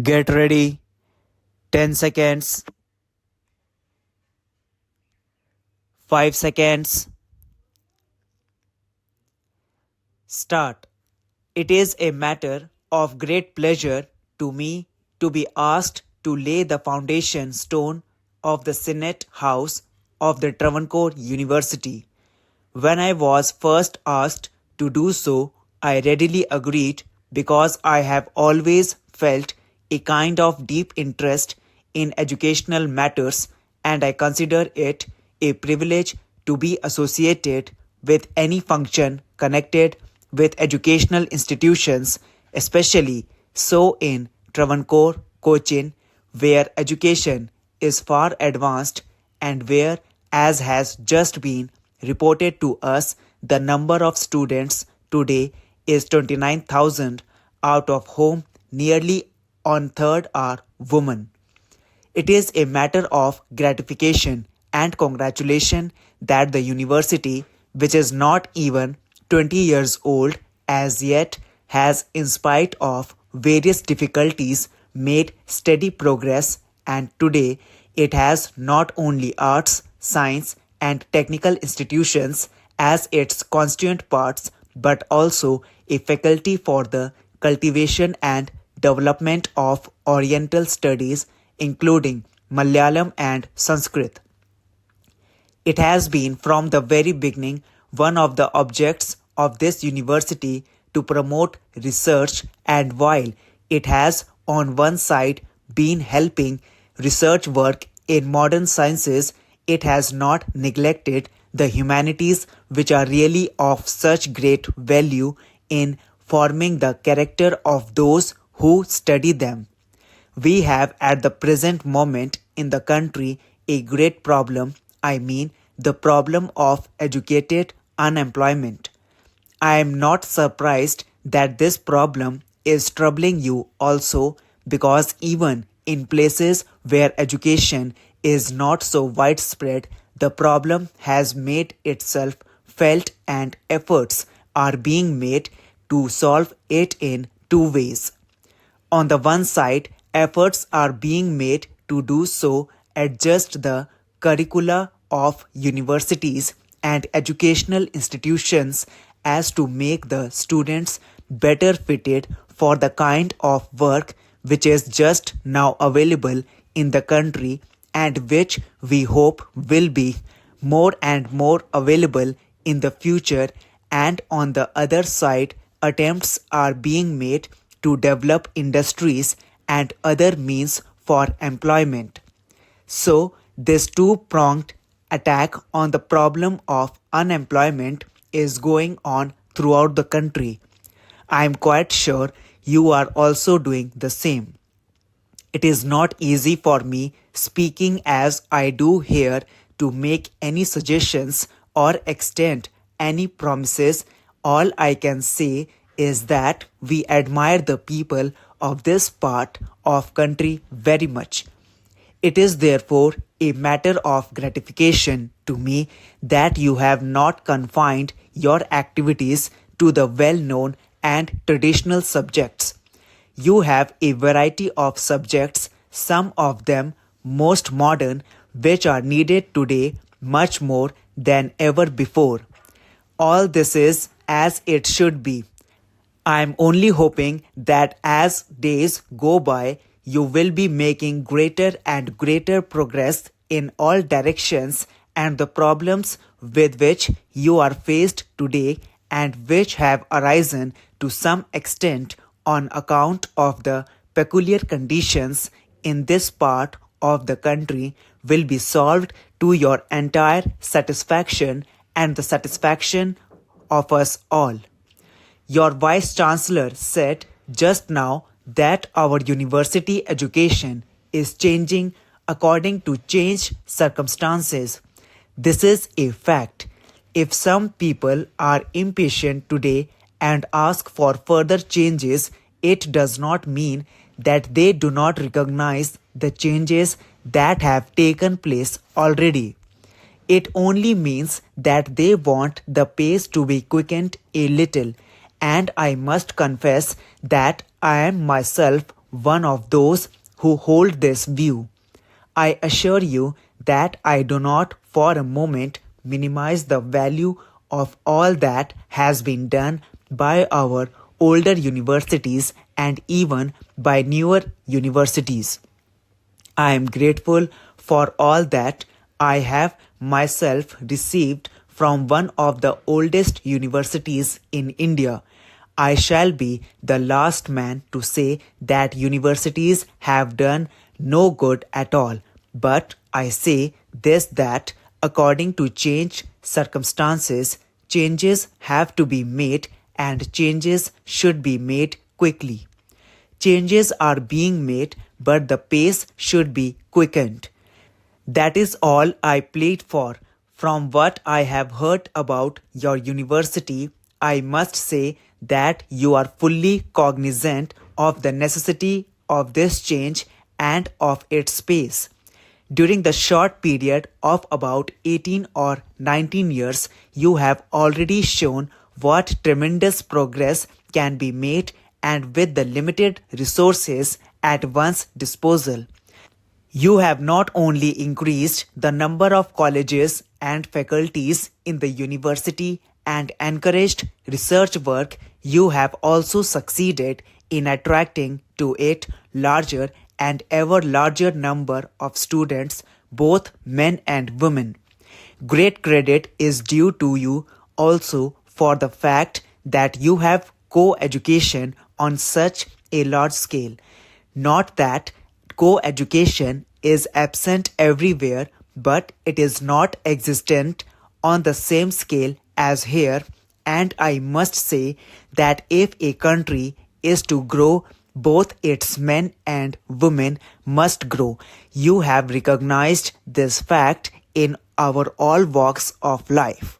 Get ready. 10 seconds. 5 seconds. Start. It is a matter of great pleasure to me to be asked to lay the foundation stone of the Senate House of the Travancore University. When I was first asked to do so, I readily agreed because I have always felt a kind of deep interest in educational matters, and I consider it a privilege to be associated with any function connected with educational institutions, especially so in Travancore, Cochin, where education is far advanced and where, as has just been reported to us, the number of students today is 29,000, out of whom nearly one third are women. It is a matter of gratification and congratulation that the university, which is not even 20 years old as yet, has, in spite of various difficulties, made steady progress, and today it has not only arts, science, and technical institutions as its constituent parts, but also a faculty for the cultivation and development of Oriental studies, including Malayalam and Sanskrit. It has been from the very beginning one of the objects of this university to promote research, and while it has on one side been helping research work in modern sciences, it has not neglected the humanities, which are really of such great value in forming the character of those who study them. We have at the present moment in the country a great problem, I mean the problem of educated unemployment. I am not surprised that this problem is troubling you also, because even in places where education is not so widespread, the problem has made itself felt and efforts are being made to solve it in two ways. On the one side, efforts are being made to do so adjust the curricula of universities and educational institutions as to make the students better fitted for the kind of work which is just now available in the country and which we hope will be more and more available in the future, and on the other side, attempts are being made to develop industries and other means for employment. So, this two-pronged attack on the problem of unemployment is going on throughout the country. I am quite sure you are also doing the same. It is not easy for me, speaking as I do here, to make any suggestions or extend any promises. All I can say is that we admire the people of this part of country very much. It is therefore a matter of gratification to me that you have not confined your activities to the well-known and traditional subjects. You have a variety of subjects, some of them most modern, which are needed today much more than ever before. All this is as it should be. I am only hoping that as days go by, you will be making greater and greater progress in all directions, and the problems with which you are faced today and which have arisen to some extent on account of the peculiar conditions in this part of the country will be solved to your entire satisfaction and the satisfaction of us all. Your Vice Chancellor said just now that our university education is changing according to changed circumstances. This is a fact. If some people are impatient today and ask for further changes, it does not mean that they do not recognize the changes that have taken place already. It only means that they want the pace to be quickened a little, and I must confess that I am myself one of those who hold this view. I assure you that I do not for a moment minimize the value of all that has been done by our older universities and even by newer universities. I am grateful for all that I have myself received from one of the oldest universities in India. I shall be the last man to say that universities have done no good at all, but I say this that according to changed circumstances, changes have to be made and changes should be made quickly. Changes are being made, but the pace should be quickened. That is all I plead for. From what I have heard about your university, I must say that you are fully cognizant of the necessity of this change and of its pace. During the short period of about 18 or 19 years, you have already shown what tremendous progress can be made and with the limited resources at one's disposal. You have not only increased the number of colleges and faculties in the university and encouraged research work, you have also succeeded in attracting to it larger and ever larger number of students, both men and women. Great credit is due to you also for the fact that you have co-education on such a large scale. Not that co-education is absent everywhere, but it is not existent on the same scale as here, and I must say that if a country is to grow, both its men and women must grow. You have recognized this fact in our all walks of life.